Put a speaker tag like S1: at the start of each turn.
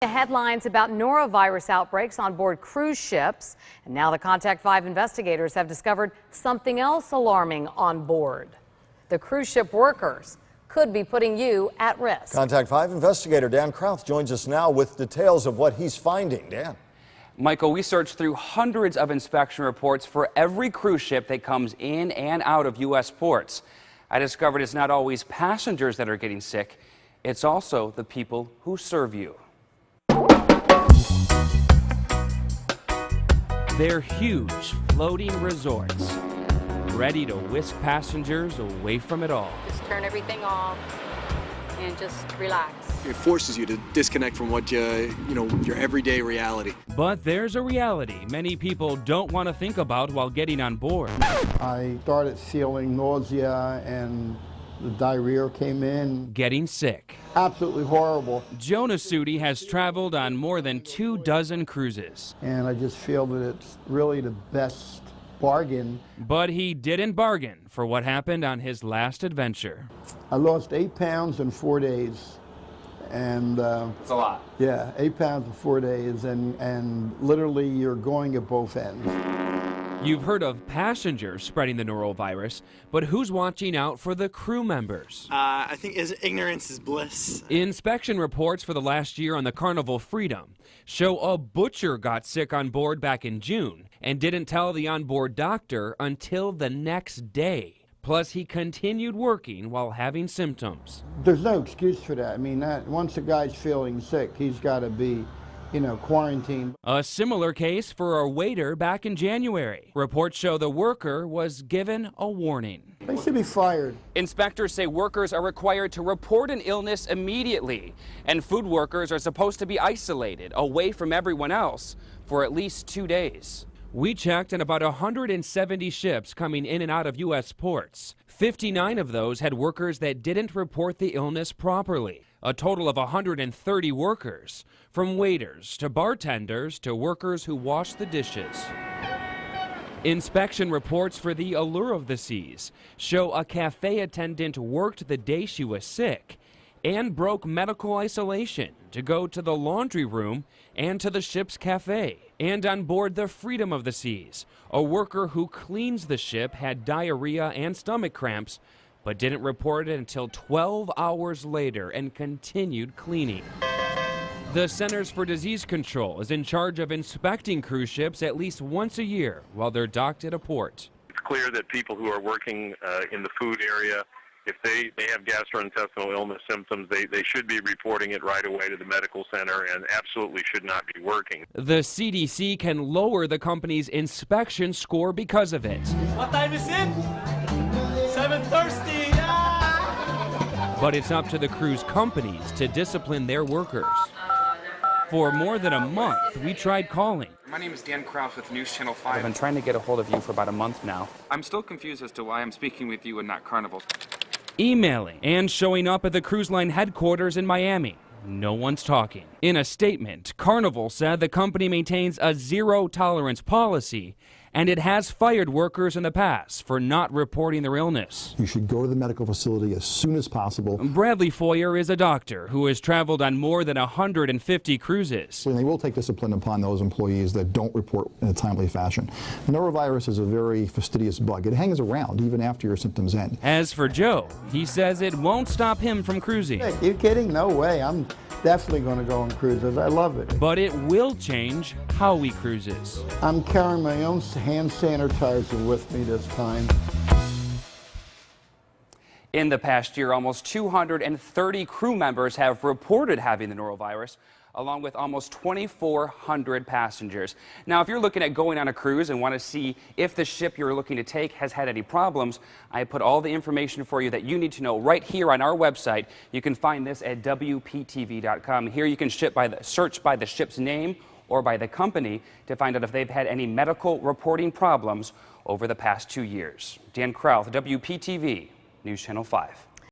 S1: The headlines about norovirus outbreaks on board cruise ships. And now the Contact 5 investigators have discovered something else alarming on board. The cruise ship workers could be putting you at risk.
S2: Contact 5 investigator Dan Krauth joins us now with details of what he's finding. Dan.
S3: Michael, we searched through hundreds of inspection reports for every cruise ship that comes in and out of U.S. ports. I discovered it's not always passengers that are getting sick. It's also the people who serve you. They're huge floating resorts, ready to whisk passengers away from it all.
S4: Just turn everything off and just relax.
S5: It forces you to disconnect from what your everyday reality.
S3: But there's a reality many people don't want to think about while getting on board.
S6: I started feeling nausea and the diarrhea came in.
S3: Getting sick.
S6: Absolutely horrible.
S3: Joe Nasuti has traveled on more than 24 cruises.
S6: And I just feel that it's really the best bargain.
S3: But he didn't bargain for what happened on his last adventure.
S6: I lost 8 pounds in 4 days. And
S3: it's a lot.
S6: Yeah, 8 pounds in 4 days, and literally you're going at both ends.
S3: You've heard of passengers spreading the norovirus, but who's watching out for the crew members?
S5: I think ignorance is bliss.
S3: Inspection reports for the last year on the Carnival Freedom show a butcher got sick on board back in June and didn't tell the onboard doctor until the next day. Plus, he continued working while having symptoms.
S6: There's no excuse for that. I mean, once a guy's feeling sick, he's got to be quarantine.
S3: A similar case for a waiter back in January. Reports show the worker was given a warning.
S6: They should be fired.
S3: Inspectors say workers are required to report an illness immediately, and food workers are supposed to be isolated away from everyone else for at least 2 days. We checked on about 170 ships coming in and out of U.S. ports. 59 of those had workers that didn't report the illness properly. A total of 130 workers, from waiters to bartenders to workers who wash the dishes. Inspection reports for the Allure of the Seas show a cafe attendant worked the day she was sick and broke medical isolation to go to the laundry room and to the ship's cafe. And on board the Freedom of the Seas, a worker who cleans the ship had diarrhea and stomach cramps, but didn't report it until 12 hours later and continued cleaning. The Centers for Disease Control is in charge of inspecting cruise ships at least once a year while they're docked at a port.
S7: It's clear that people who are working in the food area, if they have gastrointestinal illness symptoms, they should be reporting it right away to the medical center and absolutely should not be working.
S3: The CDC can lower the company's inspection score because of it.
S8: What time is it? 7:30.
S3: But it's up to the cruise companies to discipline their workers. For more than a month, we tried calling.
S9: My name is Dan Krauth with News Channel 5.
S3: I've been trying to get a hold of you for about a month now.
S9: I'm still confused as to why I'm speaking with you and not Carnival.
S3: Emailing and showing up at the cruise line headquarters in Miami. No one's talking. In a statement, Carnival said the company maintains a zero-tolerance policy, and it has fired workers in the past for not reporting their illness.
S10: You should go to the medical facility as soon as possible.
S3: Bradley Foyer is a doctor who has traveled on more than 150 cruises.
S10: And they will take discipline upon those employees that don't report in a timely fashion. Norovirus is a very fastidious bug. It hangs around even after your symptoms end.
S3: As for Joe, he says it won't stop him from cruising.
S6: Hey, you kidding? No way. I'm definitely going to go on cruises. I love it.
S3: But it will change how he cruises.
S6: I'm carrying my own hand sanitizer with me this time.
S3: In the past year, almost 230 crew members have reported having the norovirus, along with almost 2,400 passengers. Now, if you're looking at going on a cruise and want to see if the ship you're looking to take has had any problems, I put all the information for you that you need to know right here on our website. You can find this at WPTV.com. Here you can search by the ship's name or by the company to find out if they've had any medical reporting problems over the past 2 years. Dan Krauth, WPTV, News Channel 5.